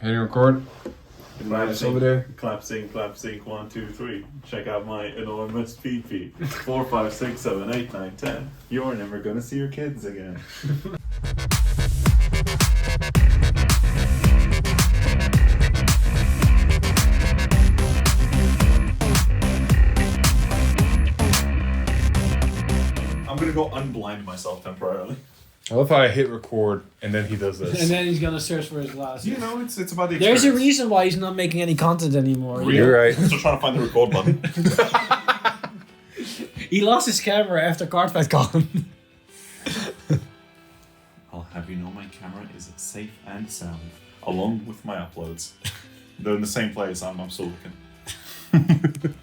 Hitting record. Clap Just over there. Clap sync, 1, 2, 3. Check out my enormous feet. 4, 5, 6, 7, 8, 9, 10. You're never gonna see your kids again. I'm gonna go unblind myself temporarily. I love how I hit record and then he does this. And then he's gonna search for his glasses. You know, it's about the experience. There's a reason why he's not making any content anymore. You're right. I'm still trying to find the record button. He lost his camera after Cardfight gone. I'll have you know my camera is safe and sound, along with my uploads. They're in the same place. I'm still looking.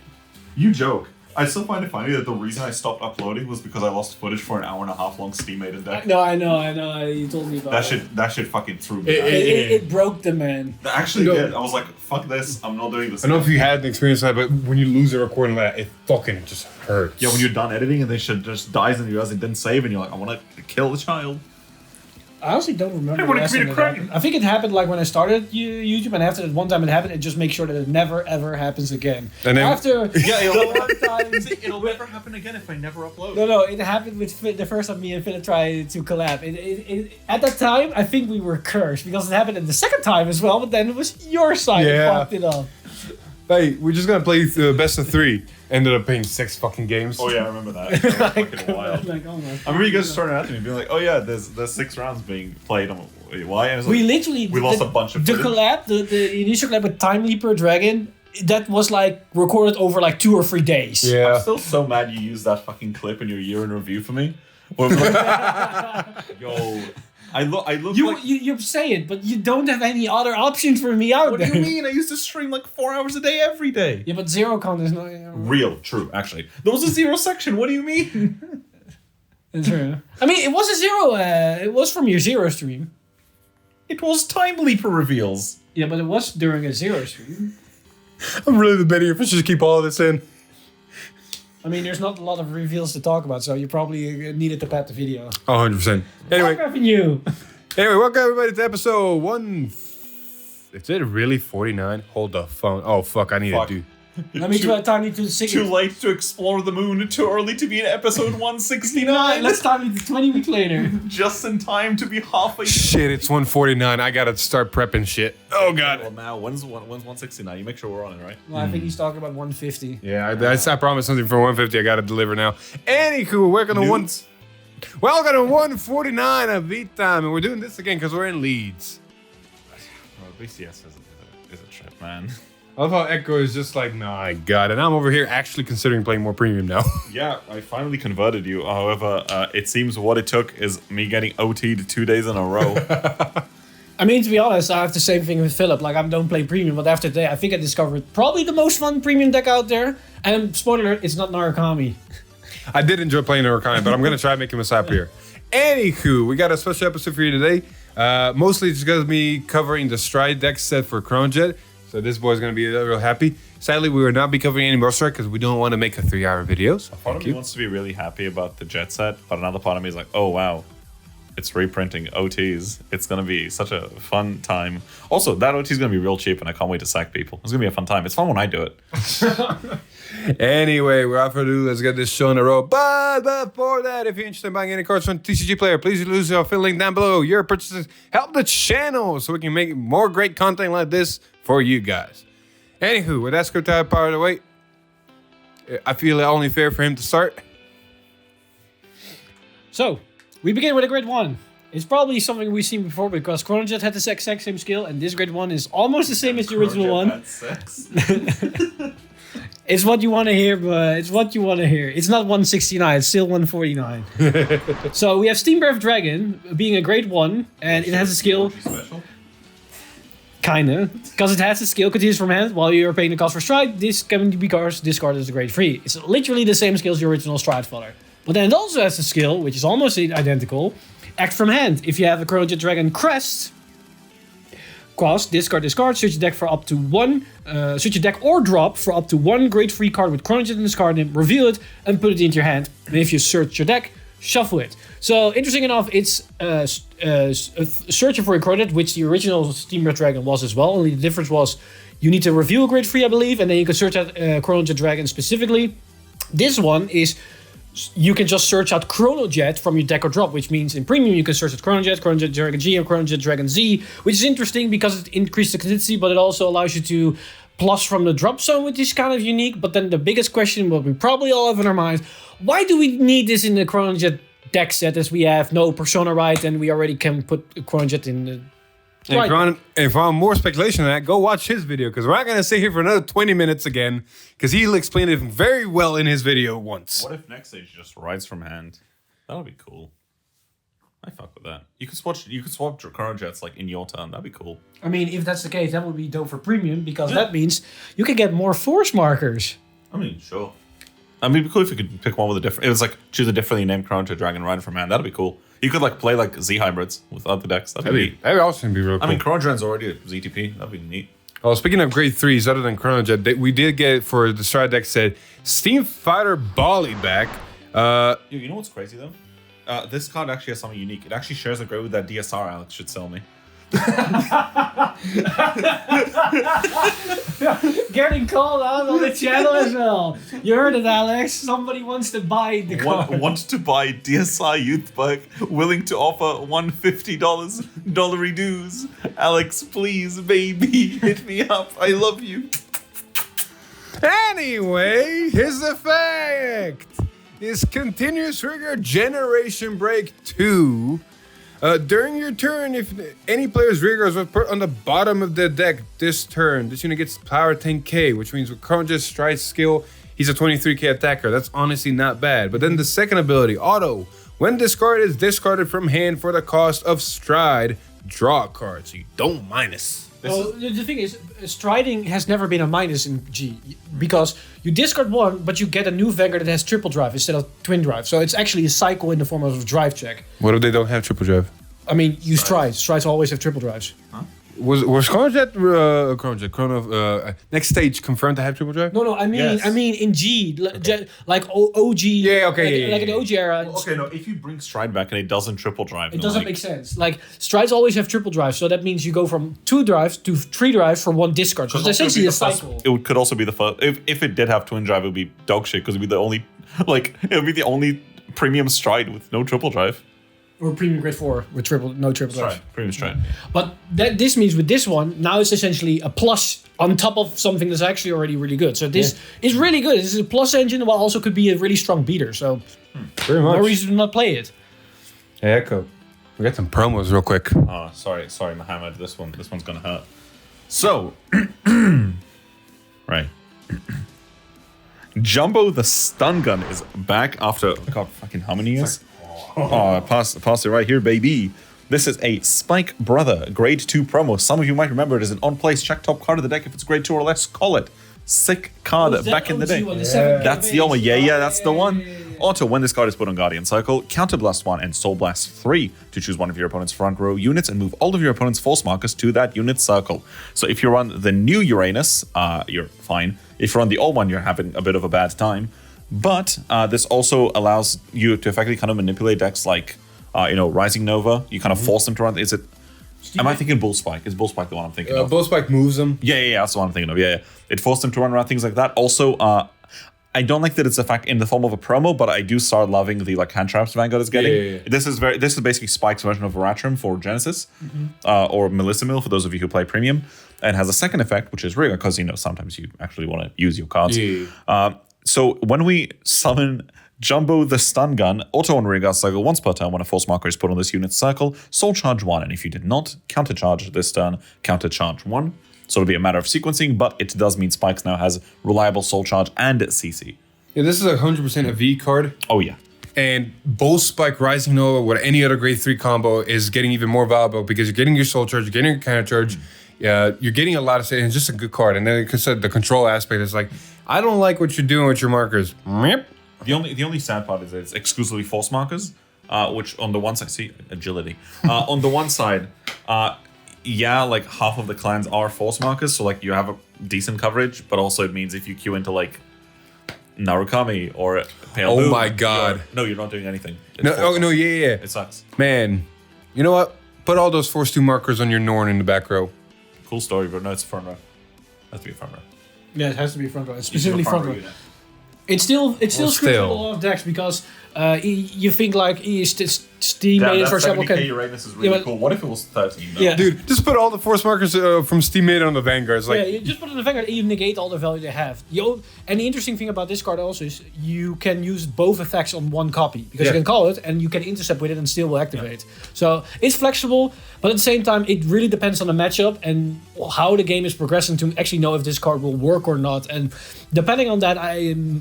You joke. I still find it funny that the reason I stopped uploading was because I lost footage for an 1.5-hour long Steam Maiden deck. No, I know. You told me about That shit fucking threw me. It broke the man. That actually did. I was like, fuck this. I'm not doing this. I don't know if you had the experience of that, but when you lose a recording like that, it fucking just hurts. Yeah, when you're done editing and then shit just dies and you realize it didn't save and you're like, I want to kill the child. I honestly don't remember. I wanna the last commit time a that crime. happened. I think it happened like when I started YouTube, and after that one time it happened, it just makes sure that it never ever happens again. And then- after it'll, the one time, it'll never happen again if I never upload. No, it happened with the first time me and Philip tried to collab. At that time, I think we were cursed because it happened the second time as well, but then it was your side that fucked it up. Hey, we're just gonna play the best of 3. Ended up playing 6 fucking games. Oh yeah, I remember that. That was fucking wild. Like, oh my I remember you guys starting out to me being like, oh yeah, there's 6 rounds being played. I'm like, wait, why? And I was like, we lost a bunch of the footage. collab, the initial collab with Time Leaper Dragon, that was like recorded over like 2 or 3 days. Yeah. I'm still so mad you used that fucking clip in your year in review for me. Where it was like, yo, I look like... You say it, but you don't have any other options for me out What there. do you mean? I used to stream like 4 hours a day every day. Yeah, but zero content is not... Real, true, actually. There was a 0 section. What do you mean? It's true. I mean, it was a 0. It was from your 0 stream. It was Time Leaper reveals. Yeah, but it was during a 0 stream. I'm really debating if I should keep all of this in. I mean, there's not a lot of reveals to talk about, so you probably needed to pad the video. Oh, 100%. Anyway, You. welcome everybody to episode 1... Is it really 49? Hold the phone. Oh, fuck, I need Fuck. to do... Let me try time to sing Too it. late to explore the moon, too early to be in episode 169. Let's time it 20 weeks later. Just in time to be halfway. Shit, it's 149. I gotta start prepping shit. Oh, God. Well, now, when's 169? You make sure we're on it, right? Well, I think he's talking about 150. Yeah, I promised something for 150. I gotta deliver now. Anywho, welcome to 149 of Beat Time, and we're doing this again because we're in Leeds. Well, BCS is a trip, man. I love how Echo is just like, nah, I got it. And I'm over here actually considering playing more premium now. Yeah, I finally converted you. However, it seems what it took is me getting OT'd 2 days in a row. I mean, to be honest, I have the same thing with Philip. Like, I don't play premium, but after today, I think I discovered probably the most fun premium deck out there. And spoiler alert, it's not Narukami. I did enjoy playing Narukami, but I'm gonna try making Mishap here. Anywho, we got a special episode for you today. Mostly it's gonna be covering the Stride Deckset for Chronojet. So this boy's gonna be real happy. Sadly, we will not be covering any more Stride because we don't want to make a 3-hour video. So Part of me wants to be really happy about the jet set, but another part of me is like, oh wow, it's reprinting OTs. It's gonna be such a fun time. Also, that OT is gonna be real cheap, and I can't wait to sack people. It's gonna be a fun time. It's fun when I do it. Anyway, without further ado, let's get this show in a row. But before that, if you're interested in buying any cards from TCG Player, please use our affiliate link down below. Your purchases help the channel so we can make more great content like this for you guys. Anywho, with that script out of the way, I feel it only fair for him to start. So, we begin with a grade 1. It's probably something we've seen before because Chronojet had the exact same skill, and this grade 1 is almost the same as the original one. It's what you want to hear, but it's what you want to hear. It's not 169, it's still 149. So we have Steam Breath Dragon being a grade 1, and it has a skill. Kinda. Because it has a skill continues from hand while you're paying the cost for Stride. This can be discarded as a grade 3. It's literally the same skill as the original Stride fodder. But then it also has a skill, which is almost identical. Act from hand. If you have a Chronojet Dragon Crest, cost, discard, search your deck for up to 1, search your deck or drop for up to 1 grade 3 card with Chronojet in this card name, reveal it, and put it into your hand. And if you search your deck, shuffle it. So interesting enough, it's searching for a Chronojet, which the original Steam Red Dragon was as well. Only the difference was you need to review a grade 3, I believe, and then you can search out Chronojet Dragon specifically. This one is you can just search out Chronojet from your deck or drop, which means in premium you can search out Chronojet, Chronojet Dragon G, or Chronojet Dragon Z, which is interesting because it increases the consistency, but it also allows you to plus from the drop zone, which is kind of unique. But then the biggest question, what we probably all have in our minds, why do we need this in the Chronojet deck set as we have no Persona right and we already can put Chronojet in the... And if you want more speculation on that, go watch his video, because we're not going to sit here for another 20 minutes again, because he'll explain it very well in his video once. What if next stage just rides from hand? That would be cool. I fuck with that. You could swap Chronojets like in your turn. That'd be cool. I mean, if that's the case, that would be dope for premium, because that means you can get more force markers. I mean, sure. I mean, it'd be cool if you could pick one with a different... It was like, choose a differently named Chronojet Dragon Rider from hand. That'd be cool. You could like play like Z hybrids with other decks. That'd be neat. That'd also be real cool. I mean, Chronojet's already a ZTP. That'd be neat. Oh, speaking of grade 3s, other than Chronojet, we did get for the Stride Deckset Steam Fighter Bali back. You know what's crazy though? This card actually has something unique. It actually shares a grade with that DSR Alex should sell me. Getting called out on the channel as well. You heard it, Alex. Somebody wants to buy the card. Want to buy DSR Youth Bike, willing to offer $150 dollary dues. Alex, please, baby, hit me up. I love you. Anyway, his effect is Continuous Trigger Generation Break 2. During your turn, if any player's riggers was put on the bottom of the deck this turn, this unit gets power 10k, which means with Chronojet's Stride skill, he's a 23k attacker. That's honestly not bad. But then the second ability, Auto. When discarded, is discarded from hand for the cost of Stride. Draw a card, so you don't minus. Well, the thing is, striding has never been a minus in G, because you discard one, but you get a new Vanguard that has triple drive instead of twin drive. So it's actually a cycle in the form of a drive check. What if they don't have triple drive? I mean, you stride. Strides always have triple drives. Huh? Was Chronojet next stage confirmed to have triple drive? No, I mean, Yes. I mean in G, like OG. Yeah, okay, like in the OG era. Okay, no, if you bring Stride back and it doesn't triple drive, It doesn't make sense. Like, strides always have triple drives, so that means you go from 2 drives to 3 drives for 1 discard. So it's essentially a cycle. It could also be the first. If it did have twin drive, it would be dog shit because it would be the only, it would be the only premium Stride with no triple drive. Or premium grade 4 with no triple drives. Premium Stride. But this means with this one, now it's essentially a plus on top of something that's actually already really good. So this is really good. This is a plus engine, while also could be a really strong beater. So Very much. no reason to not play it. Hey, Echo. We got some promos real quick. Oh, sorry, Mohammed. This one's gonna hurt. So, right. Jumbo the stun gun is back after fucking how many years? Oh, pass it right here, baby. This is a Spike Brother grade 2 promo. Some of you might remember it as an on-place check top card of the deck. If it's grade 2 or less, call it. Sick card back in the day. That's the one. Yeah, that's the one. Auto, when this card is put on Guardian Cycle, Counterblast 1 and Soul Blast 3 to choose one of your opponent's front row units and move all of your opponent's force markers to that unit circle. So if you're on the new Uranus, you're fine. If you're on the old one, you're having a bit of a bad time. But this also allows you to effectively kind of manipulate decks like, Rising Nova. You kind of force them to run. Am I thinking Bull Spike? Is Bull Spike the one I'm thinking of? Bull Spike moves them. Yeah, that's the one I'm thinking of. Yeah. It forced them to run around things like that. Also, I don't like that it's a fact in the form of a promo, but I do start loving the like hand traps Vanguard is getting. Yeah. This is basically Spike's version of Veratrum for Genesis, or Melissamil for those of you who play Premium, and has a second effect, which is Rigor, because sometimes you actually want to use your cards. Yeah. So when we summon Jumbo the Stun Gun, auto on Rearguard Cycle once per turn when a force marker is put on this unit's circle, Soul Charge 1, and if you did not, Countercharge this turn, Countercharge 1. So it'll be a matter of sequencing, but it does mean Spikes now has reliable Soul Charge and CC. Yeah, this is 100% a V card. Oh yeah. And Bull Spike Rising Nova with any other grade 3 combo is getting even more valuable because you're getting your Soul Charge, you're getting your Counter Charge, you're getting a lot of and it's just a good card. And then like I said, the control aspect is like, I don't like what you're doing with your markers. The only sad part is that it's exclusively force markers, which on the one side, see, agility. On the one side, like half of the clans are force markers, so like you have a decent coverage, but also it means if you queue into like Narukami or Pale Oh Moon, my God. you're not doing anything. It's No, full oh cost. no, yeah. It sucks. Man, you know what? Put all those Force 2 markers on your Norn in the back row. Cool story, but no, it's a front row. Has to be a front row. Yeah, it has to be front row. Specifically front row. unit. It still screws up a still. lot of decks because you think like Steam Damn, Maiden, that for example, 70k can. Uranus is really Yeah, but- cool. What if it was 13? Though? Yeah. Dude, just put all the Force markers from Steam Maiden on the Vanguards. Like, Yeah, you just put it in the Vanguard and you negate all the value they have. And the interesting thing about this card also is you can use both effects on one copy because Yeah. you can call it and you can intercept with it and still will activate. So it's flexible, but at the same time, it really depends on the matchup and how the game is progressing to actually know if this card will work or not. And depending on that,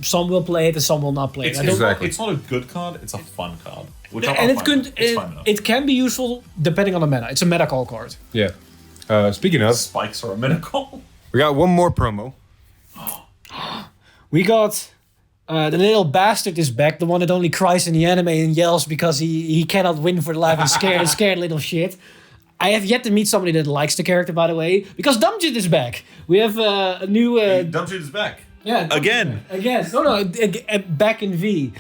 some will play it and some will not play it. It's, I don't- Exactly. it's not a good card, it's a fun card. Which I'm and it fine could with. It's fine enough. it can be useful depending on the meta. It's a meta call card. yeah. Speaking of, Spikes are a miracle. we got one more promo. We got the little bastard is back, the one that only cries in the anime and yells because he cannot win for the life and scared little shit. I have yet to meet somebody that likes the character, by the way, because Dumbjit is back. We have a new Dumbshit is back. yeah Again. no back in V.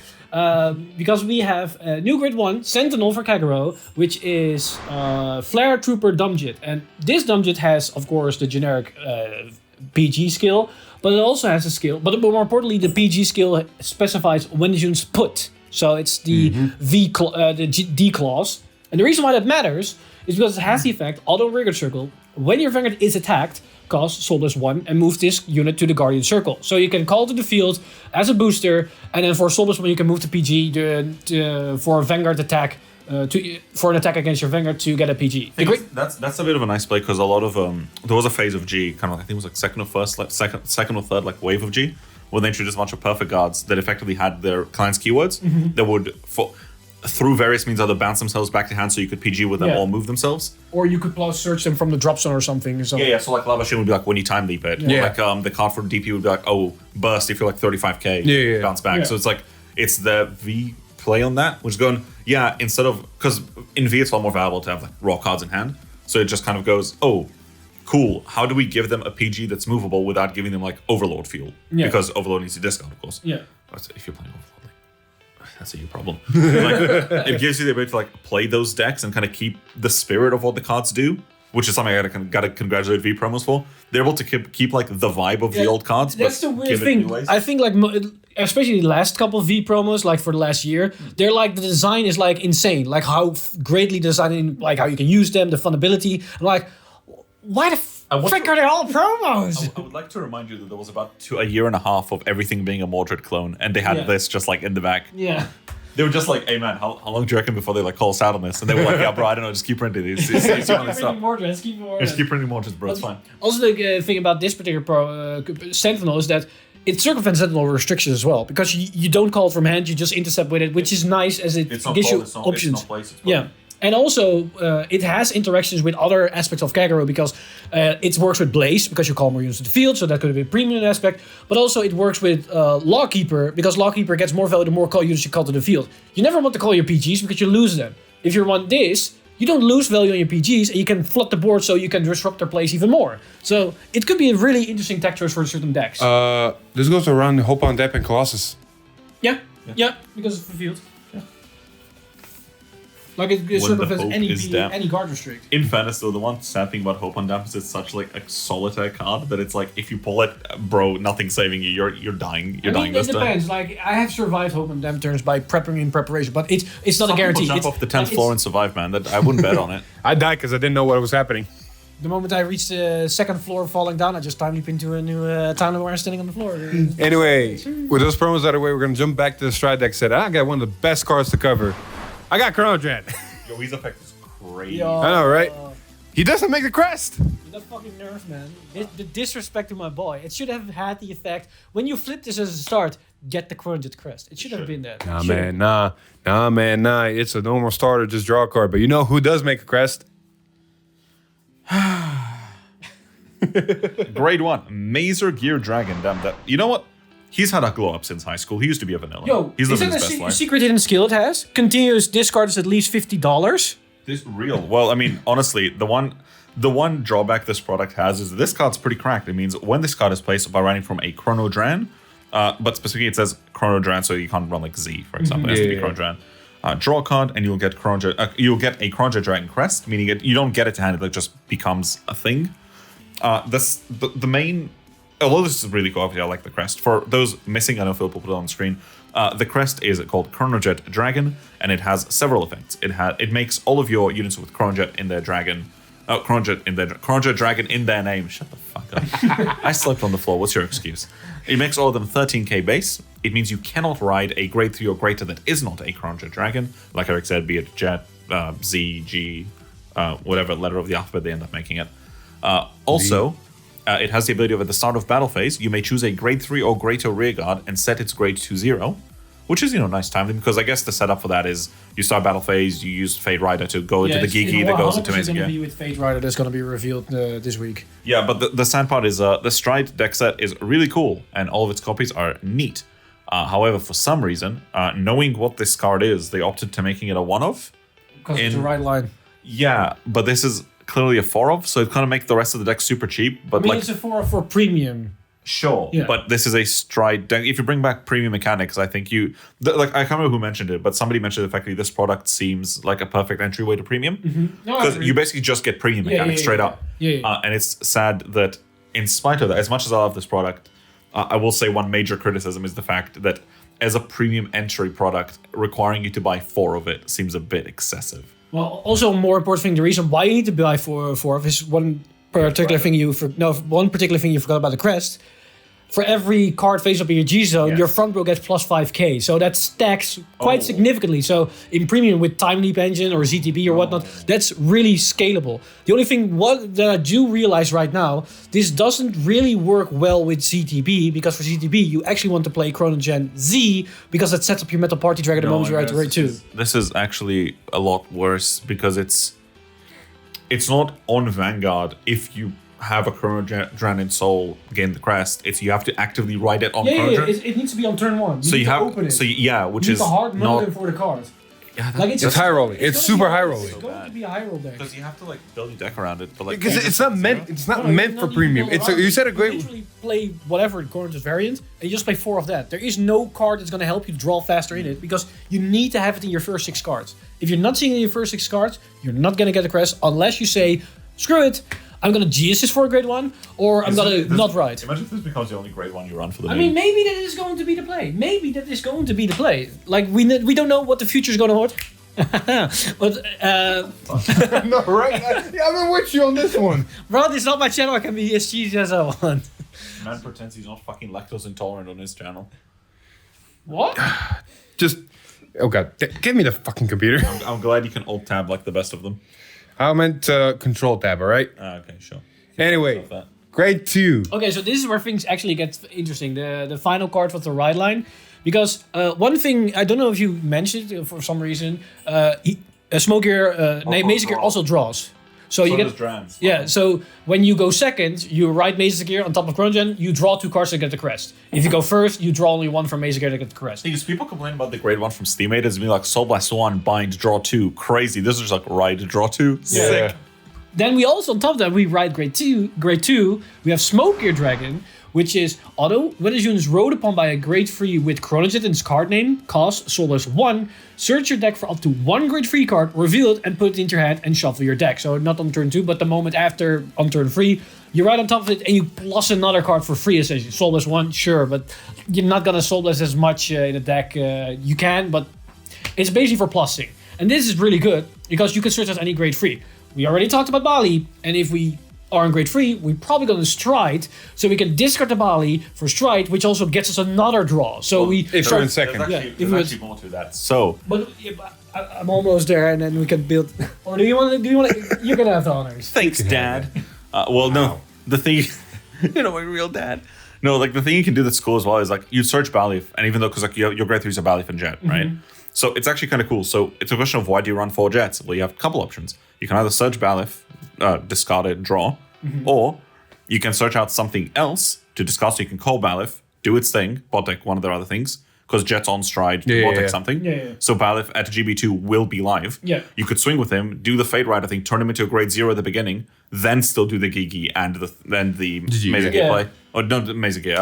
Because we have new grid 1 Sentinel for Kagero, which is Flare Trooper Dumbjit, and this Dumbjit has, of course, the generic PG skill, but it also has a skill. But more importantly, the PG skill specifies when the units put. So it's the D clause, and the reason why that matters is because it has the effect auto Vanguard circle when your Vanguard is attacked. Cost Soulless 1 and move this unit to the Guardian Circle. So you can call to the field as a booster, and then for Soulless 1 you can move to PG for a Vanguard attack, for an attack against your Vanguard to get a PG. That's a bit of a nice play because a lot of there was a phase of G, kind of I think it was like second or third like wave of G, where they introduced a bunch of perfect guards that effectively had their client's keywords that would through various means either bounce themselves back to hand so you could PG with them Yeah. or move themselves. Or you could plus search them from the drop zone or something. So. Yeah, so like Lava Shield would be like when you time leap it. Yeah. Like the card for DP would be like, oh, burst if you're like 35k, Yeah. bounce back. Yeah. So it's like, it's the V play on that, which is going, yeah, instead of, because in V it's a lot more valuable to have like raw cards in hand. So it just kind of goes, oh, cool, how do we give them a PG that's movable without giving them like Overload fuel? Yeah. Because Overload needs to discard, of course. Yeah. But if you're playing Overload, that's a you problem. Like, it gives you the ability to like play those decks and kind of keep the spirit of what the cards do, which is something I gotta congratulate V promos for. They're able to keep like the vibe of the old cards. That's but the weird give it thing. new ways. I think like especially the last couple of V promos, like for the last year, they're like the design is like insane. Like how greatly designed, like how you can use them, the funability. I'm like, why the frick are they all promos? I would like to remind you that there was about a year and a half of everything being a Mordred clone, and they had this just like in the back. Yeah. They were just like, "Hey man, how long do you reckon before they like call us out on this?" And they were like, "Yeah, bro, I don't know, just keep printing these. It's Keep stop. printing Mordreds, keep Just keep printing Mordrats, bro. It's fine." Also, the thing about this particular Sentinel is that it circumvents Sentinel restrictions as well, because you don't call it from hand, you just intercept with it, which is nice as it It's not gives you called, it's not, options. It's not place, it's Yeah. And also, it has interactions with other aspects of Kagero because it works with Blaze, because you call more units to the field, so that could be a premium aspect. But also it works with Lawkeeper, because Lawkeeper gets more value the more call units you call to the field. You never want to call your PGs because you lose them. If you want this, you don't lose value on your PGs, and you can flood the board so you can disrupt their plays even more. So it could be a really interesting tech choice for certain decks. This goes around Hope on Depp and Colossus. Yeah, because it's fulfilled. Like it When circumvents the hope any is down. any guard restrict. In fairness, though, the one sad thing about Hope on Damp is it's such like a solitaire card that it's like if you pull it, bro, nothing's saving you. You're dying. You're dying It this time. depends. Like I have survived Hope and Damn turns by prepping in preparation, but it's not Some a guarantee. people jump It's- off the 10th like, floor and survive, man. That I wouldn't bet on it. I died because I didn't know what was happening. The moment I reached the second floor falling down, I just time leap into a new town where I'm standing on the floor. Anyway, with those promos out of the way, we're going to jump back to the Stride Deckset. I got one of the best cards to cover. I got Chronojet. Yo, his effect is crazy. Yo, I know, right? He doesn't make the crest. that fucking nerf, man. The disrespect to my boy. It should have had the effect when you flip this as a start. Get the Chronojet crest. It should have been that. Nah, Should. man, nah. It's a normal starter, just draw a card. But you know who does make a crest? Grade 1, Mazer Gear Dragon. Damn that. You know what? He's had a glow up since high school. He used to be a vanilla. Yo, he's is living that his a best life. secret hidden skill it has? Continuous discard is at least $50. This real. Well, I mean, honestly, the one drawback this product has is this card's pretty cracked. It means when this card is placed by running from a Chronodran, But specifically it says Chronojet, so you can't run like Z, for example. It has to be Chronojet. Draw a card, and you'll get Chronojet. You'll get a Chronojet Dragon Crest, meaning you don't get it to hand; it just becomes a thing. The main, although this is really cool, I like the crest. For those missing, I know Philip will put it on the screen. The crest is called Chronojet Dragon, and it has several effects. It makes all of your units with Chronojet in their dragon. Chronojet Dragon in their name. Shut the fuck up. I slept on the floor. What's your excuse? It makes all of them 13k base. It means you cannot ride a grade 3 or greater that is not a Chronojet Dragon. Like Eric said, be it Jet, Z, G, whatever letter of the alphabet they end up making it. It has the ability of at the start of battle phase, you may choose a grade 3 or greater rearguard and set its grade to 0. Which is, nice timing, because I guess the setup for that is you start battle phase, you use Fate Rider to go into the Geeky that goes into Amazing Gear. It's going to be with Fate Rider that's going to be revealed this week. Yeah, but the sad part is the Stride Deckset is really cool, and all of its copies are neat. However, for some reason, knowing what this card is, they opted to making it a one-of. Because it's the right line. Yeah, but this is clearly a four-of, so it kind of makes the rest of the deck super cheap. But it's a 4 for premium. Sure, yeah. But this is a Stride deck. If you bring back premium mechanics, I think I can't remember who mentioned it, but somebody mentioned effectively this product seems like a perfect entryway to premium. Because you basically just get premium mechanics straight up. And it's sad that in spite of that, as much as I love this product, I will say one major criticism is the fact that as a premium entry product, requiring you to buy 4 of it seems a bit excessive. Well, also a more important thing, the reason why you need to buy 4 of is one particular thing you forgot about the crest. For every card face up in your G zone, your front row gets plus 5k. So that stacks quite significantly. So in premium with Time Leap Engine or ZTB or whatnot, that's really scalable. The only thing that I do realize right now, this doesn't really work well with ZTB, because for ZTB you actually want to play Chronojet Z because that sets up your Metal Party Dragon the moment you ride to grade 2. This is actually a lot worse because it's not on Vanguard if you have a Chronojet Dragon Soul gain the crest. You have to actively ride it on Chronojet. It needs to be on turn 1. So you have open it. which you is need a hard not for the card. Yeah, it's high rolling. It's super high rolling. It's going to be a high roll deck. Because you have to build your deck around it. But because it's not meant. It's not meant for premium. You said a great. You literally play whatever Chronojet variant, and you just play 4 of that. There is no card that's going to help you draw faster in it, because you need to have it in your first 6 cards. If you're not seeing it in your first 6 cards, you're not going to get the crest unless you say, screw it, I'm going to Genesis for a grade 1, or I'm going to not ride. Imagine if this becomes the only grade 1 you run for the I mean, maybe that is going to be the play. Like, we don't know what the future is going to hold. But, no, right? I'm with you on this one. Bro, this is not my channel. I can be as cheesy as I want. Man pretends he's not fucking lactose intolerant on his channel. What? Just, oh god, give me the fucking computer. I'm glad you can alt tab like the best of them. I meant control tab, all right? Okay, sure. Anyway, grade 2. Okay, so this is where things actually get interesting. The final card for the ride line. Because one thing, I don't know if you mentioned it for some reason, Mazen Gear also draws. So you get Drams. Yeah, so when you go second, you ride Mazen Gear on top of Chronojet, you draw 2 cards to get the crest. If you go first, you draw only 1 from Mazen Gear to get the crest. Because people complain about the grade 1 from Steam Aid as being like Soul Blast 1, bind, draw 2. Crazy. This is just like ride, draw 2. Sick. Yeah. Then we also, on top of that, we ride grade 2. We have Smoke Gear Dragon, which is auto. When this unit is rode upon by a grade 3 with Chronojet in its card name, cost Soulless 1, search your deck for up to 1 grade 3 card, reveal it, and put it into your hand and shuffle your deck. So not on turn 2, but the moment after on turn 3, you ride on top of it and you plus another card for free, essentially. Soulless 1, sure, but you're not gonna Soul Blast as much in the deck. You can, but it's basically for plussing. And this is really good because you can search as any grade 3. We already talked about Bali, and if we are in grade 3, we're probably going to Stride, so we can discard the Bali for Stride, which also gets us another draw. So if we're in second. There's actually more to that. So, but I'm almost there, and then we can build. Or do you want to? You're gonna have the honors. Thanks, Dad. No, the thing, my real dad. No, the thing you can do that's cool as well is you search Balif, and even though because your grade 3s are Balif and Jet, right? So it's actually kind of cool. So it's a question of why do you run 4 Jets? Well, you have a couple options. You can either search Balif, discard it, draw, or you can search out something else to discard. So you can call Balif, do its thing, bot deck one of their other things, because Jet's on Stride to Yeah, bot deck yeah. something. Yeah. So Balif at GB2 will be live. Yeah. You could swing with him, do the Fade Ride, I think, turn him into a grade 0 at the beginning, then still do the Gigi and then the Mesa Gate Yeah. play. Oh, no, the Mesa Gate,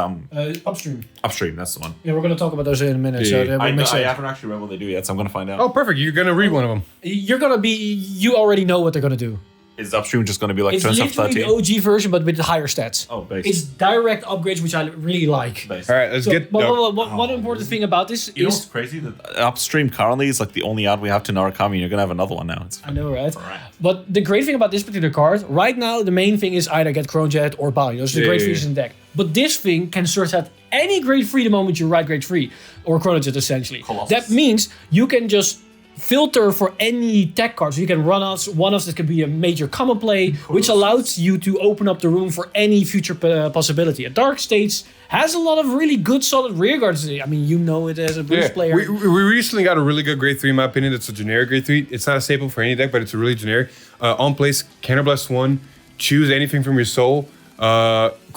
Upstream. Upstream, that's the one. Yeah, we're going to talk about those in a minute. So that will make I sense. haven't actually read what they do yet, so I'm going to find out. Oh, perfect. You're gonna read one of them. You're going to be... You already know what they're going to do. Is Upstream just going to be like It's turns up literally 13? the OG version, but with higher stats. Oh, base. It's direct upgrades, which I really like. Base. All right, let's So, get. but one important thing about this You know what's is... crazy? That Upstream currently is like the only ad we have to Narukami, and you're going to have another one now. It's I know, right? Alright. But the great thing about this particular card, right now, the main thing is either get Chronojet or Bali. Those are the Yeah, grade yeah, 3s in the deck. But this thing can search at any grade 3 the moment you write grade 3, or Chronojet essentially. Colossus. That means you can just filter for any tech cards. You can run us one of that can be a major common play, which allows you to open up the room for any future possibility. A Dark States has a lot of really good solid rear guards. I mean, you know it as a Bruce player. We recently got a really good grade 3 in my opinion. It's a generic grade 3. It's not a staple for any deck, but it's a really generic. On place, Counterblast 1, choose anything from your soul. Call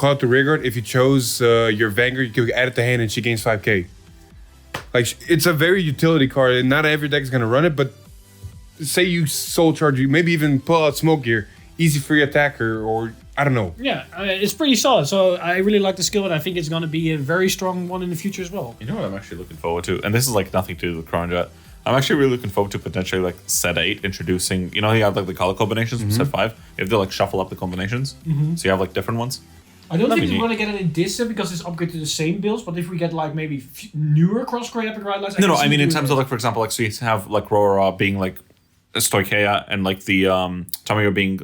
out the rear guard. If you chose your Vanguard, you can add it to hand and she gains 5k. Like, it's a very utility card, and not every deck is going to run it, but say you soul charge, you maybe even pull out Smoke Gear, easy free attacker, or I don't know. Yeah, it's pretty solid. So I really like the skill, and I think it's going to be a very strong one in the future as well. You know what I'm actually looking forward to? And this is like nothing to do with Chronojet. I'm actually really looking forward to potentially like set 8 introducing, you know, you have like the color combinations from set 5. If they like shuffle up the combinations, so you have like different ones. I don't That'd think be we're neat. going to get it in this set because it's upgrade to the same builds, but if we get like maybe newer cross-grade epic ride lines... No, I mean in terms of like, for example, like so you have like Rora being like Stoicheia and like the Tamiyo being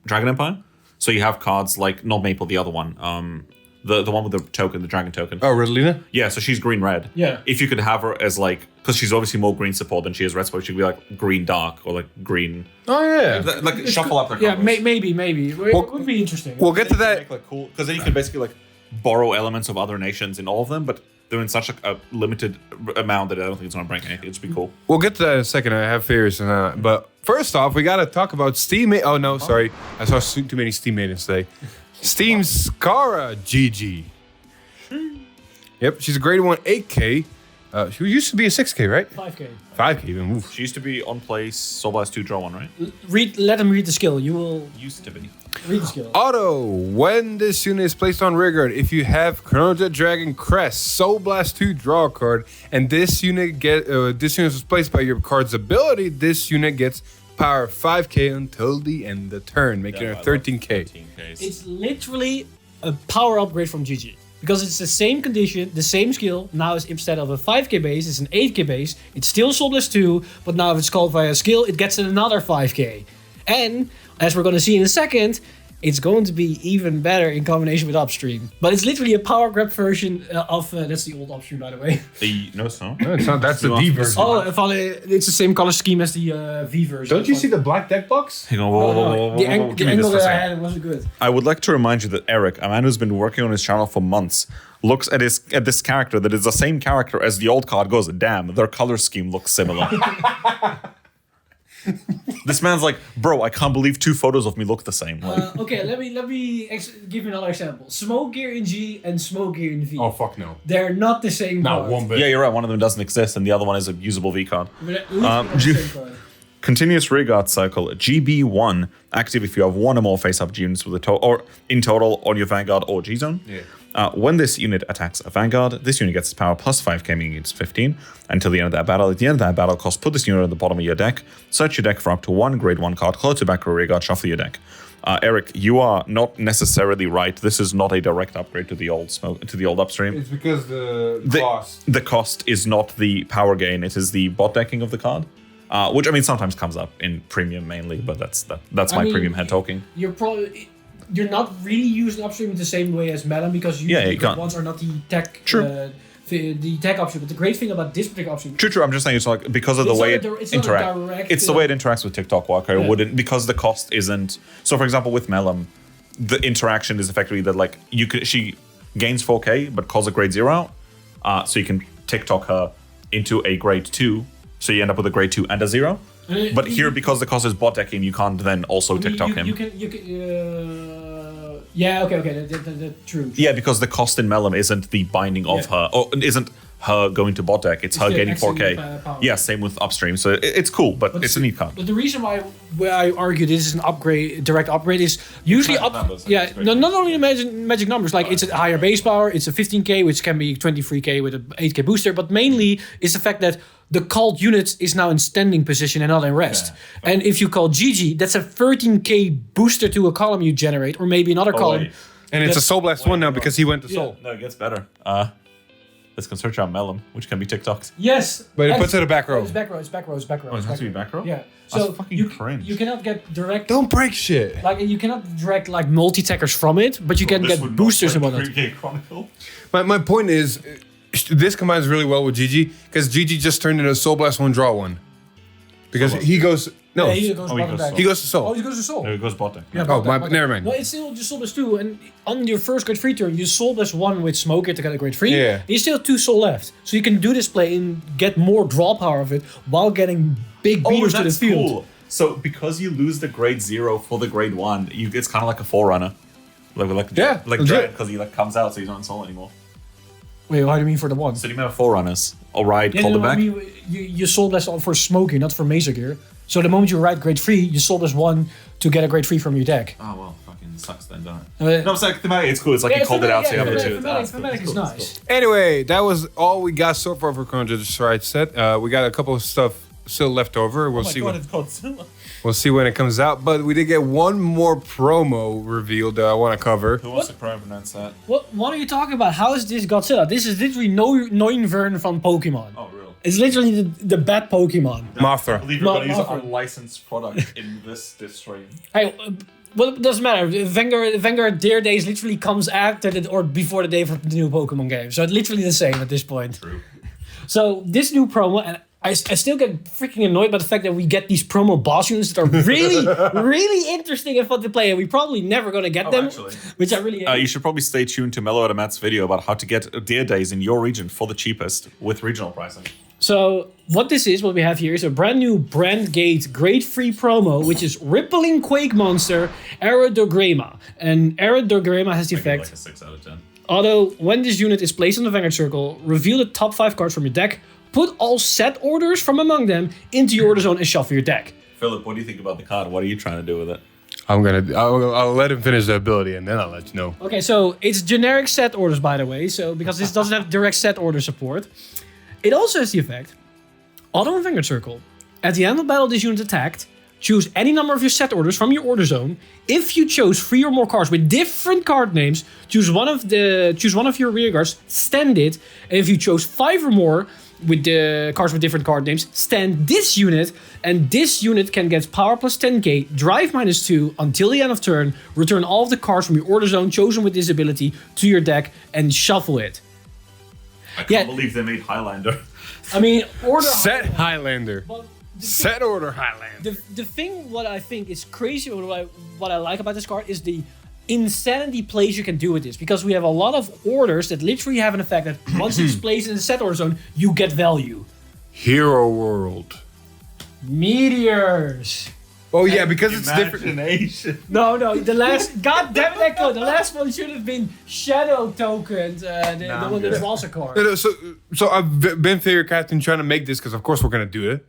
Dragon Empire. So you have cards like, not Maple, the other one. The one with the token, the dragon token. Oh, Redlina? Yeah, so she's green-red. Yeah. If you could have her as like, because she's obviously more green support than she is red support, she could be like green dark or like green. Oh, yeah. Like shuffle up their Yeah, combos. maybe. It would be interesting. We'll get to that. Make, like, cool, because then you can basically like borrow elements of other nations in all of them, but they're in such a limited amount that I don't think it's going to break anything. It'd be cool. We'll get to that in a second. I have fears. But first off, we got to talk about Steam. Oh, no, sorry. I saw too many Steam maidens today. Steam Scara GG. Yep, she's a grade 1 8k. She used to be a 6k, right? 5k. 5k even. Oof. She used to be on place Soul Blast 2 draw 1, right? Let him read the skill. You will Used to be. read the skill. Auto. When this unit is placed on rearguard, if you have Chronojet Dragon Crest, Soul Blast 2, draw a card, and this unit was placed by your card's ability, this unit gets power 5k until the end of the turn, making her 13k. It's literally a power upgrade from GG. Because it's the same condition, the same skill. Now it's instead of a 5k base, it's an 8k base. It's still Soul Blast 2, but now if it's called via skill, it gets another 5k. And, as we're going to see in a second, it's going to be even better in combination with Upstream. But it's literally a power grab version of... that's the old Upstream, by the way. No, it's not. No, it's not. That's the D version. Oh, it's the same color scheme as the V version. Don't you see the black deck box? Hang on, whoa. The Give me this angle for a that I second. had wasn't good. I would like to remind you that Eric, a man who's been working on his channel for months, looks at this character that is the same character as the old card, goes, damn, their color scheme looks similar. This man's like, bro, I can't believe 2 photos of me look the same. Like, Okay, let me give you another example. Smoke Gear in G and Smoke Gear in V. Oh, fuck no. They're not the same Not card. one bit. yeah, you're right. One of them doesn't exist, and the other one is a usable V card. But they're literally not the same card. Continuous Rearguard cycle, GB1, active if you have 1 or more face-up units with or in total on your Vanguard or G-Zone. Yeah. When this unit attacks a Vanguard, this unit gets its power plus 5k, meaning it's 15, until the end of that battle. At the end of that battle cost, put this unit at the bottom of your deck, search your deck for up to 1 grade 1 card, close to back or rearguard, shuffle your deck. Eric, you are not necessarily right. This is not a direct upgrade to the old Upstream. It's because the cost. The cost is not the power gain, it is the bot decking of the card. Which I mean sometimes comes up in premium mainly, but that's my premium head talking. You're not really using Upstream in the same way as Maiden because you the can't. ones are not the tech. True. The tech option, but the great thing about this particular option, True. I'm just saying it's like because of the It's way not it a it's not a interacts. direct, It's the way it interacts with TikTok Walker. It Yeah. wouldn't because the cost isn't. So for example, with Melum, the interaction is effectively that like she gains 4k but calls a grade 0 out, so you can TikTok her into a grade 2, so you end up with a grade 2 and a 0. But here, because the cost is bot decking, you can't then also TikTok him. You can. Yeah. Okay. That's true. Yeah, because the cost in Melum isn't the binding of Yeah. her, or isn't her going to bot deck. It's her the gaining extra 4K. power. Yeah, same with upstream. So it's cool, but it's a neat card. But the reason why I argue this is an upgrade, direct upgrade, is usually Magic numbers, like, yeah, it's great. no, not only the magic numbers. Like it's a higher base power. It's a 15k, which can be 23k with an 8k booster. But mainly is the fact that the called unit is now in standing position and not in rest. Yeah. And if you call GG, that's a 13k booster to a column you generate, or maybe another column. wait. And it's a Soul Blast 1 now wait. because he went to Soul. No, it gets better. Let's go search out Melon, which can be TikToks. Yes, But it and- puts it in the back row. It's back row. It's back row. It's back row. Oh, it it's has to be row. back row? Yeah. That's So fucking you cringe. you cannot get direct. Don't break shit. Like you cannot direct like multi-tackers from it, but you can This get would not boosters and break whatnot. 3K Chronicle. My point is, this combines really well with GG because GG just turned into Soul Blast 1 draw 1. Because Soul he goes. No, Yeah, he goes he bottom goes deck. Soul. he goes to Soul. Oh, he goes to Soul. No, it goes bot deck. Yeah, Oh, bottom my- deck, bottom never deck. mind. Well, it's still just Soul Blast 2, and on your first grade 3 turn, you Soul Blast 1 with Smoker to get a grade 3. Yeah. You still have 2 Soul left. So you can do this play and get more draw power of it while getting big beaters to the field. Cool. So because you lose the grade 0 for the grade 1, it's kind of like a Forerunner. Like Yeah, like legit. because he like comes out, so he's not in Soul anymore. Wait, what do you mean for the 1? So do you remember Forerunners? Or ride Yeah, Call no, the I Back? mean, you Soul Blast for Smoker, not for Mesa Gear. So the moment you ride grade 3, you Soul Blast 1 to get a grade 3 from your deck. Oh well, fucking sucks then, don't Uh, it? No, it's like thematic. It's cool. It's like you called it out, so you have it too. Thematic is nice. Anyway, that was all we got so far for Chronojet Stride set. We got a couple of stuff still left over. We'll see. it's Godzilla. We'll see when it comes out. But we did get one more promo revealed that I want to cover. Who wants to pronounce that? What are you talking about? How is this Godzilla? This is literally Neunvern from Pokemon. Oh, real. It's literally the bad Pokemon. I Mothra. believe you're going to use Mothra. our licensed product in this stream. Hey, well, it doesn't matter. Vanguard Their Days literally comes after or before the day for the new Pokemon game. So it's literally the same at this point. True. So this new promo, and I still get freaking annoyed by the fact that we get these promo boss units that are really, really interesting and fun to play, and we're probably never going to get them, actually. which I really hate. You should probably stay tuned to Mellow Matt's video about how to get Deer Days in your region for the cheapest with regional pricing. So what we have here is a brand new Brandt Gate grade 3 promo, which is Rippling Quake Monster Aerodograma. And Aerodograma has the I give it effect, like a 6 out of 10. although when this unit is placed on the Vanguard circle, reveal the top 5 cards from your deck, put all set orders from among them into your order zone and shuffle your deck. Philip, what do you think about the card? What are you trying to do with it? I'll let him finish the ability and then I'll let you know. Okay, so it's generic set orders, by the way, so because this doesn't have direct set order support. It also has the effect, auto and Vanguard circle. At the end of battle, this unit attacked. Choose any number of your set orders from your order zone. If you chose 3 or more cards with different card names, choose one of your rear guards, stand it. And if you chose 5 or more with the cards with different card names, stand this unit, and this unit can get power plus 10k, drive -2 until the end of turn, return all of the cards from your order zone chosen with this ability to your deck, and shuffle it. I can't believe they made Highlander. I mean, order... Set Highlander. But the Set order Highlander. The thing what I think is crazy, what I like about this card is the insanity plays you can do with this, because we have a lot of orders that literally have an effect that once it's placed in the set order zone, you get value. Hero World. Meteors. Oh yeah, because it's different. Imagination. No, the last, god damn it, Echo, the last one should have been Shadow Tokens, the one that draws a card. No, so I've been Figure Captain trying to make this because of course we're gonna do it.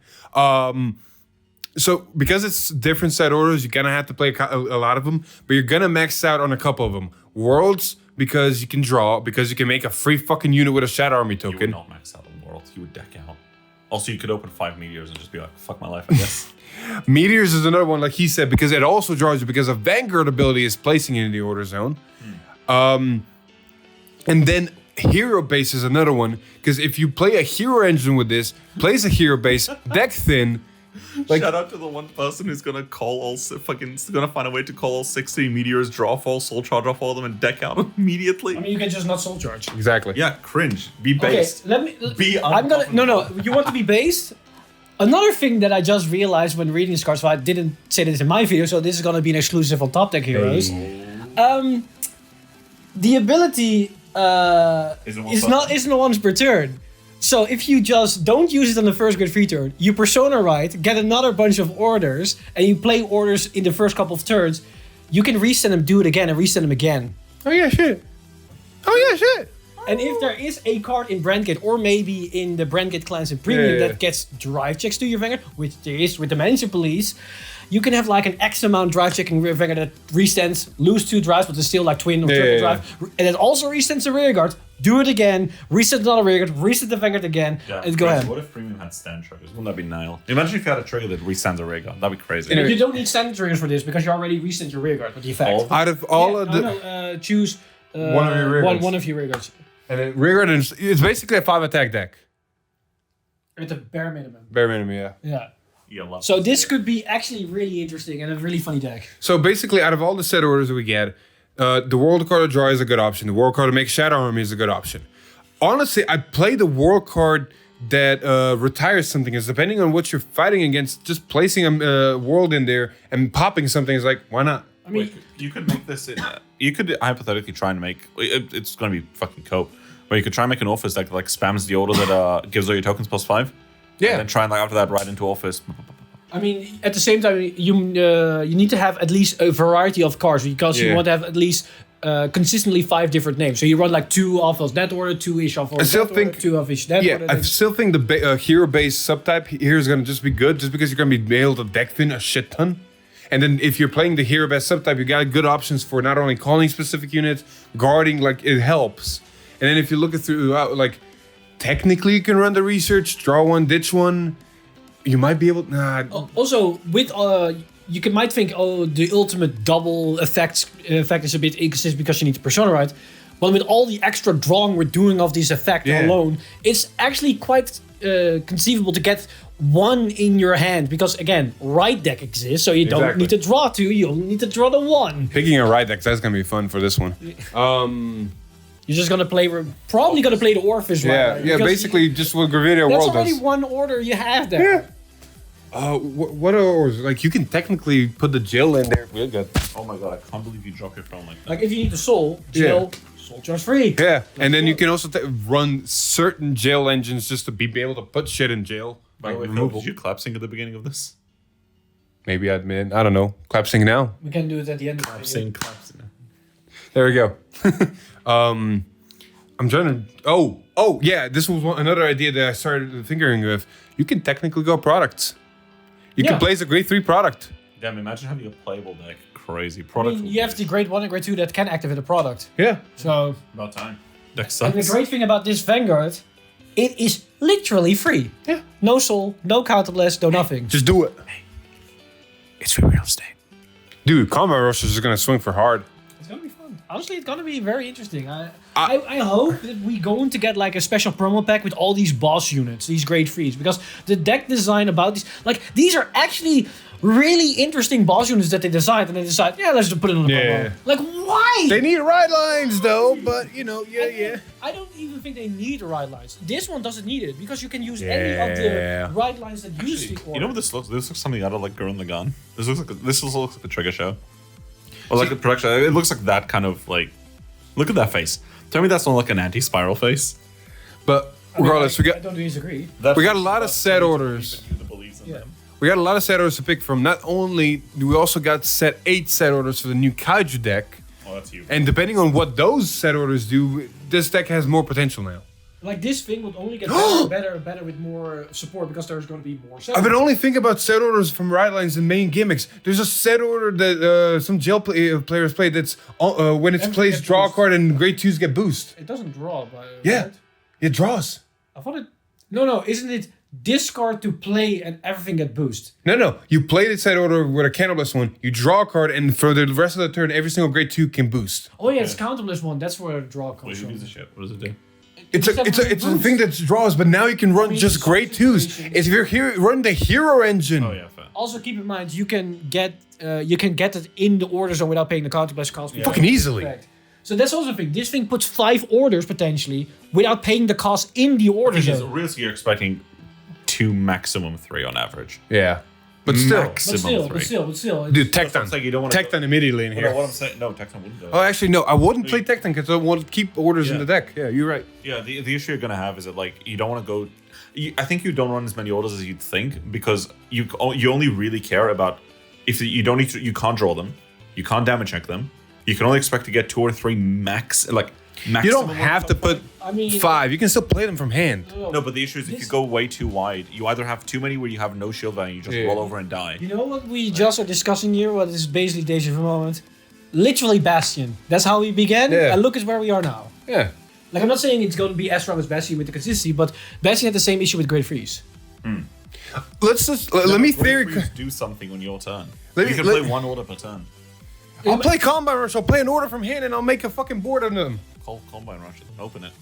So because it's different set orders, you're gonna have to play a lot of them, but you're gonna max out on a couple of them. Worlds because you can draw, because you can make a free fucking unit with a Shadow Army You would token. not max out on World. You would deck out. Also, you could open 5 meteors and just be like, fuck my life, I guess. Meteors is another one, like he said, because it also draws you because a Vanguard ability is placing it in the order zone. And then Hero Base is another one, because if you play a Hero Engine with this, plays a Hero Base, deck thin. Like, Shout out to the one person who's gonna gonna find a way to call all 60 meteors, draw fall, soul charge off all of them, and deck out immediately. I mean, you can just not soul charge. exactly. Yeah, cringe. Be based. Okay, let me. Be I'm gonna. No. You want to be based? Another thing that I just realized when reading this card, so I didn't say this in my video, so this is gonna be an exclusive on Top Deck Heroes. The ability isn't once per turn. So if you just don't use it on the first grade 3 turn, you Persona Ride, get another bunch of orders, and you play orders in the first couple of turns, you can resend them, do it again, and resend them again. Oh yeah, shit. And if there is a card in Brandt Gate, or maybe in the Brandt Gate clans in Premium Yeah. that gets drive checks to your Vanguard, which there is with the Manager Police, you can have like an X amount drive check in Vanguard that restands, lose 2 drives, but it's still like twin or triple drive. And it also restands the rearguard. Do it again, reset another rearguard, reset the Vanguard again, and go ahead. What if Premium had stand triggers? Wouldn't that be Nile? Imagine if you had a trigger that restands a rearguard. That'd be crazy. You don't need standard triggers for this because you already reset your rearguard with the effect. Out of all of the Choose one of your rearguards. one of your rearguards. And then rearguard is it's basically a 5 attack deck. At the bare minimum. Bare minimum, yeah. Yeah. Yeah, love So to this see it. could be actually really interesting and a really funny deck. So basically, out of all the set orders that we get, the World Card of Draw is a good option. The World Card to make Shadow Army is a good option. Honestly, I play the World Card that retires something. Is depending on what you're fighting against, just placing a world in there and popping something is like, why not? I mean, Wait, you could make this. You could hypothetically try and make. It's going to be fucking cope. But you could try and make an Orphis deck that like spams the order that gives all your tokens +5. Yeah. And then try and like after that ride into Orphis. I mean, at the same time, you need to have at least a variety of cards because you Yeah. want to have at least consistently 5 different names. So you run like 2 off of that order, 2-ish off of I still that order, think- 2 of each that Yeah, order. I still think the hero-based subtype here is going to just be good, just because you're going to be able to deck thin a shit ton. And then if you're playing the hero-based subtype, you got good options for not only calling specific units, guarding, like it helps. And then if you look it throughout, like technically you can run the research, draw one, ditch one. You might be able. Nah. Also, with might think, oh, the ultimate double effect is a bit inconsistent because you need to persona right. But with all the extra drawing we're doing of this effect Yeah. alone, it's actually quite conceivable to get one in your hand because again, right deck exists, so you don't Exactly. need to draw 2, you only need to draw the 1. Picking a right deck, that's gonna be fun for this one. You're just gonna play, probably gonna play the Orphis right. Yeah, right? yeah. Because Basically, just what Gravidia that's World already does. one order you have there. Yeah. What are orders? Like you can technically put the Jill in there. We're good. Oh my god, I can't believe you dropped your phone like that. Like if you need the soul, Jill, soul charge free. Yeah, and then you can also run certain jail engines just to be able to put shit in jail. By the way, Phil, removal. did you clap sync at the beginning of this? Maybe I'd admit. I don't know. Clap sing now. We can do it at the end of the Clap video. sync, clap sync. There we go. I'm trying to. Oh, yeah. This was another idea that I started thinking of. You can technically go products. You Yeah. can place a grade 3 product. Damn, imagine having a playable deck. Crazy. I Product. mean, you have the grade 1 and grade 2 that can activate a product. Yeah. So, About time. Deck and the sucks. great thing about this Vanguard, it is literally free. Yeah. No soul, no counterblast, no nothing. Just do it. It's free real estate. Dude, combat rushers are gonna swing for hard. It's gonna be fun. Honestly, it's gonna be very interesting. I hope that we going to get like a special promo pack with all these boss units, these grade 3s, because the deck design about these, like these are actually really interesting boss units that they designed, and they decide, yeah, let's just put it on the Yeah. promo. Like, why? They need right lines though, but you know, yeah. I don't even think they need the ride lines. This one doesn't need it because you can use any Yeah. of the ride lines that use the order. You know what this looks? This looks something out of like Gurren Lagann. This looks like a trigger show. Or like a production. It looks like that kind of like. Look at that face. Tell me that's not like an anti-spiral face. But I mean, regardless, I we got don't disagree. We got a lot of set orders. Yeah. We got a lot of set orders to pick from. Not only do we also got 8 set orders for the new Kaiju deck, Oh, that's you. and depending on what those set orders do, this deck has more potential now. Like this thing will only get better and better and better with more support because there's going to be more. I've been only thinking about set orders from ride lines and main gimmicks. There's a set order that some jail players play that's when it's Everything placed, gets draw a boost. card and grade 2s get boost. It doesn't draw, but Yeah, right? it draws. I thought it. No, isn't it discard to play and everything get boost? No. You play the set order with a cannibalist one. You draw a card, and for the rest of the turn, every single grade 2 can boost. Oh yeah, it's counterless one. That's where the draw Wait, comes who from. gives a shit? What does it do? It's a thing that draws, but now you can run just grade 2s. If you're run the hero engine. Oh yeah, fair. Also, keep in mind you can get it in the order zone without paying the counterblast cost. Fucking easily. Correct. So that's also the thing. This thing puts 5 orders potentially without paying the cost in the order Because zone. realistically, you're expecting 2, maximum 3 on average. Yeah, but still, Maximum 3. But still. dude, That's what I'm saying, you don't wanna go- Tecton immediately in No, here. what I'm saying, no, Tecton wouldn't go. Oh, actually, no, I wouldn't play Tecton because I want to keep orders in Yeah. the deck. Yeah, you're right. Yeah, the issue you're gonna have is that like you don't want to go. I think you don't run as many orders as you'd think because you only really care about if you don't need to. You can't draw them, you can't damage check them. You can only expect to get 2 or 3 max. Like You don't have to put I mean, 5. You can still play them from hand. No, but the issue is if you go way too wide, you either have too many where you have no shield value, you just roll over and die. You know what we just are discussing here? What is basically Deja Vu moment? Literally Bastion. That's how we began, and look at where we are now. Yeah. Like, I'm not saying it's going to be as strong as Bastion with the consistency, but Bastion had the same issue with Great Freeze. Let's just let me theory. Do something on your turn. Let You me- can let- play one order per turn. I'll play Combine Rush. I'll play an order from hand, and I'll make a fucking board of them. Call Combine Rush. Open it.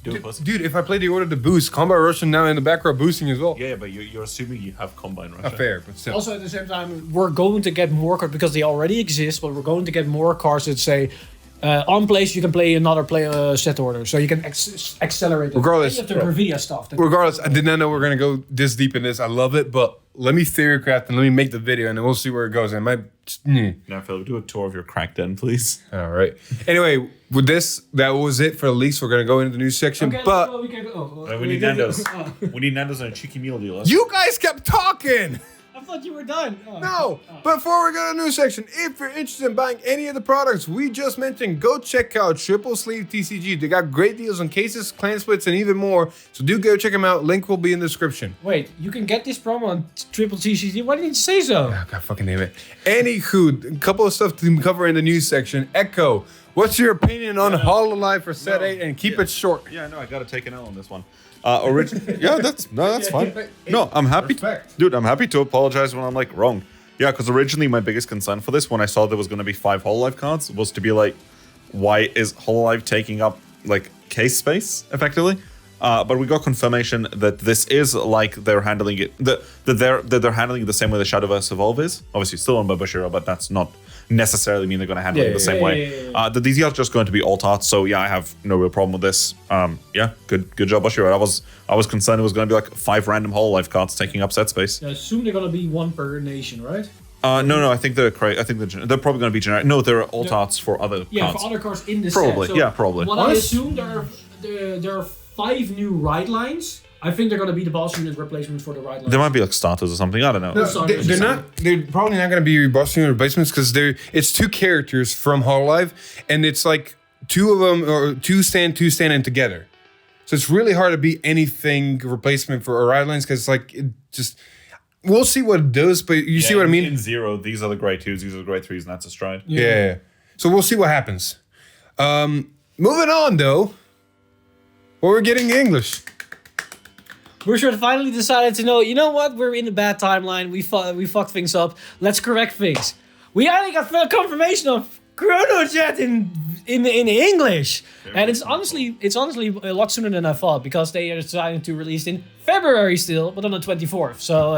Do it, pussy. Dude, if I play the order to boost, Combine Rush and now in the back row boosting as well. Yeah, but you're assuming you have Combine Rush. Fair, but still. Also, at the same time, we're going to get more cards because they already exist, but we're going to get more cards that say on place you can play another set order, so you can accelerate it. Regardless- Any of the Gravidia stuff. Regardless, I did not know we are gonna go this deep in this. I love it, but let me theorycraft and let me make the video, and then we'll see where it goes. And it might. Now, Phil, do a tour of your crack den, please. All right. Anyway, with this, that was it for the leaks. We're gonna go into the news section, but We need Nando's. We need Nando's and a cheeky meal deal. you guys kept talking. I thought you were done. Oh. No, before we go to the news section, if you're interested in buying any of the products we just mentioned, go check out Triple Sleeve TCG. They got great deals on cases, clan splits, and even more. So do go check them out. Link will be in the description. Wait, you can get this promo on Triple TCG? Why didn't you say so? Oh, God fucking name it. Anywho, a couple of stuff to cover in the news section. Echo, what's your opinion on Hololive for set 8? And keep it short. Yeah, no, I gotta take an L on this one. Yeah, that's fine. No, I'm happy, Respect. dude. I'm happy to apologize when I'm like wrong. Yeah, because originally my biggest concern for this, when I saw there was going to be 5 Hololive cards, was to be like, why is Hololive taking up like case space effectively? But we got confirmation that this is like they're handling it, that they're handling it the same way the Shadowverse Evolve is. Obviously, still on Babashiro, but that's not necessarily mean they're going to handle it the same way. That these are just going to be alt arts, so yeah, I have no real problem with this. Yeah, good job, Bashiro. I was concerned it was going to be like 5 random Hololive cards taking up set space. I assume they're going to be one per nation, right? No, I think they're they're probably going to be generic. No, they're alt arts for other Yeah, cards. for other cards in the Probably, set. So yeah, probably. What I assume there are 5 new ride lines. I think they're going to be the boss unit replacements for the ride lines. There might be like starters or something. I don't know. No, they're not. They're probably not going to be boss unit replacements because it's 2 characters from Hololive, and it's like 2 of them or 2 standing together. So it's really hard to be anything replacement for ride lines because like it just. We'll see what it does, but you see what I mean. In 0, these are the grade 2s, these are the grade 3s, and that's a stride. Yeah. So we'll see what happens. Moving on though. Well, we're getting English. We're sure finally decided to know, you know what? We're in a bad timeline. We fucked things up. Let's correct things. We already got confirmation of Chronojet in English. And it's honestly a lot sooner than I thought because they are deciding to release in February still, but on the 24th. So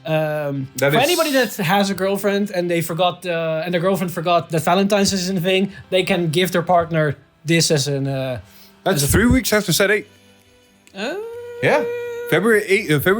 for anybody that has a girlfriend and they forgot and their girlfriend forgot that Valentine's isn't a thing, they can give their partner this as an That's 3 weeks after set 8. Yeah. February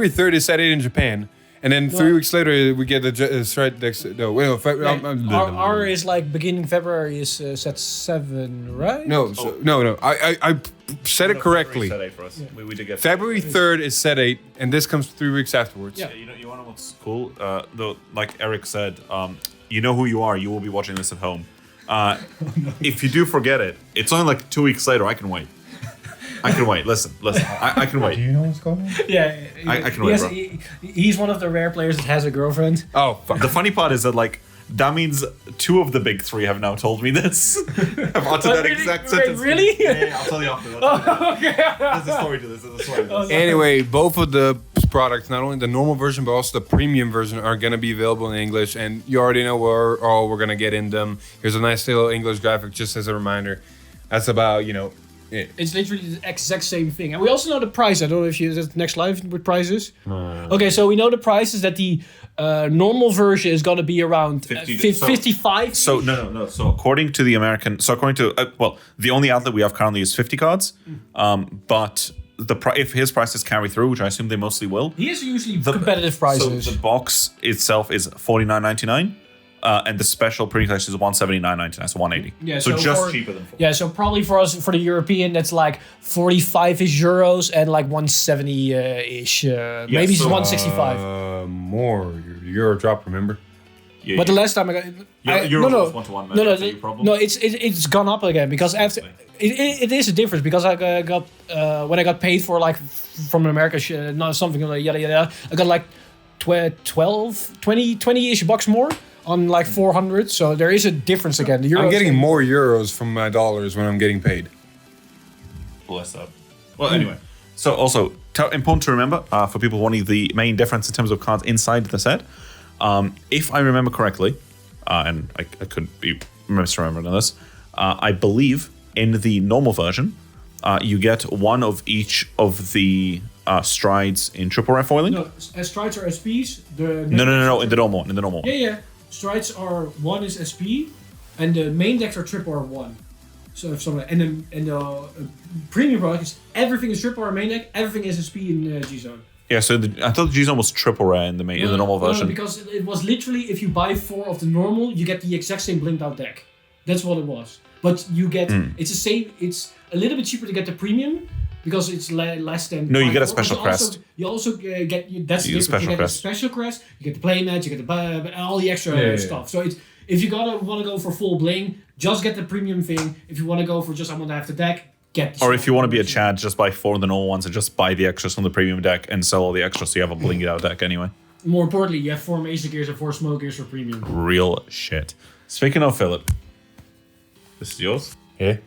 3rd is set 8 in Japan. And then 3 weeks later, we get the Stride Deckset. No, wait, our is like beginning February is set 7, right? No, no. I said it correctly. Set 8 for us. Yeah. We did get February 3rd is set 8, and this comes 3 weeks afterwards. Yeah. You want to know what's cool? Though, like Eric said, you know who you are. You will be watching this at home. If you do forget it, it's only like 2 weeks later. I can wait. I can wait. Listen. I can wait. Do you know what's going on? Yeah. I can wait, bro. He's one of the rare players that has a girlfriend. Oh, fuck. The funny part is that like that means 2 of the big 3 have now told me this. I've uttered that exact sentence. Really? Yeah, I'll tell you after. There's a story to this. There's a story to this. Anyway, both of the products, not only the normal version but also the premium version, are going to be available in English, and you already know where all we're going to get in them. Here's a nice little English graphic just as a reminder. That's about, yeah. It's literally the exact same thing. And we also know the price. I don't know if you the next live with prices. Okay, so we know the price is that the normal version is going to be around 55. So no. So according to the American, according to the only outlet we have currently is 50 cards. But if his prices carry through, which I assume they mostly will, he is usually competitive prices. So the box itself is $49.99. And the special pre-collection is $179.99, so $180. Yeah, so just cheaper than 40. Yeah, so probably for us, for the European, that's like 45-ish euros and like 170-ish. Maybe it's 165. More. Euro drop, remember? Yeah, but the last time I got... Euro was 1-to-1. No, it's gone up again because after it is a difference because I got when I got paid for like from America, not something like yada yada. I got like 20-ish bucks more on like 400. So there is a difference again. The I'm euros getting more euros from my dollars when I'm getting paid. Bless up. Well, anyway. So also important to remember for people wanting the main difference in terms of cards inside the set. If I remember correctly, and I could be misremembering this, I believe in the normal version, you get one of each of the strides in triple rare foiling. No, strides are SPs. No. In the normal one. Yeah. Strides are one is SP, and the main decks are triple R1. So if someone and the premium product is everything is triple R main deck, everything is SP in G Zone. Yeah, so I thought the G Zone was triple rare in the normal version. No, because it was literally if you buy 4 of the normal, you get the exact same blinked out deck. That's what it was. But you get it's the same. It's a little bit cheaper to get the premium because it's less than. No, you get a special crest. You also get that's you different. You get a crest. special crest. You get the playmat. You get the all the extra stuff. So it's if you want to go for full bling, just get the premium thing. If you want to go for just I want to have the deck, get. The or if you want to be a Chad, just buy 4 of the normal ones and just buy the extras from the premium deck and sell all the extras so you have a blinged out deck anyway. More importantly, you have 4 Mason Gears and 4 Smoke Gears for premium. Real shit. Speaking of Philip, this is yours. Yeah.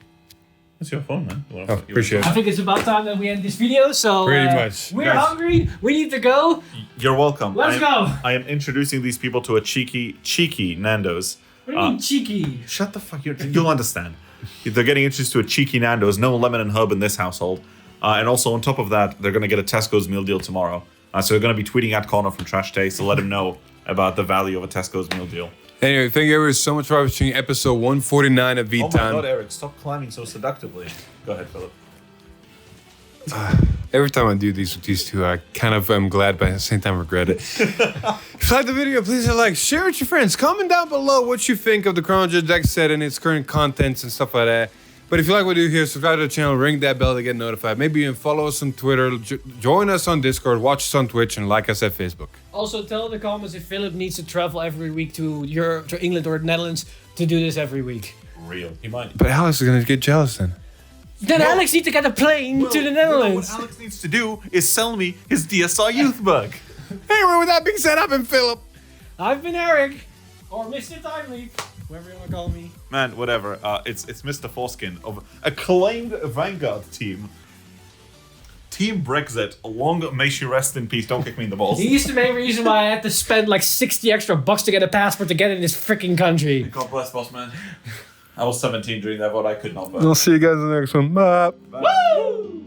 It's your phone, man. Oh, appreciate it. I think it's about time that we end this video. So Pretty much. We're Guys. hungry. We need to go. You're welcome. Let's go. I am introducing these people to a cheeky Nando's. What do you mean cheeky? Shut the fuck. You'll understand. They're getting introduced to a cheeky Nando's. No lemon and herb in this household. And also on top of that, they're going to get a Tesco's meal deal tomorrow. So they're going to be tweeting at Connor from Trash Taste to let him know about the value of a Tesco's meal deal. Anyway, thank you ever so much for watching episode 149 of Oh my god, V-Time. Eric, stop climbing so seductively. Go ahead, Philip. Every time I do these with these two, I kind of am glad, but at the same time regret it. If you like the video, please like, share it with your friends. Comment down below what you think of the Chronojet deck set and its current contents and stuff like that. But if you like what we do here, subscribe to the channel, ring that bell to get notified. Maybe even follow us on Twitter, join us on Discord, watch us on Twitch, and like us at Facebook. Also, tell in the comments if Philip needs to travel every week to England or the Netherlands to do this every week. Real. He might. But Alex is going to get jealous then. Then Alex needs to get a plane to the Netherlands. What Alex needs to do is sell me his DSR youth bug. Anyway, with that being said, I've been Philip. I've been Eric, or Mr. Timely, whoever you want to call me. Man, whatever. It's Mr. Foreskin of acclaimed Vanguard team. Team Brexit. Long may she rest in peace. Don't kick me in the balls. He's the main reason why I had to spend like 60 extra bucks to get a passport to get in this freaking country. God bless, boss man. I was 17 during that vote. I could not vote. I'll see you guys in the next one. Bye. Woo!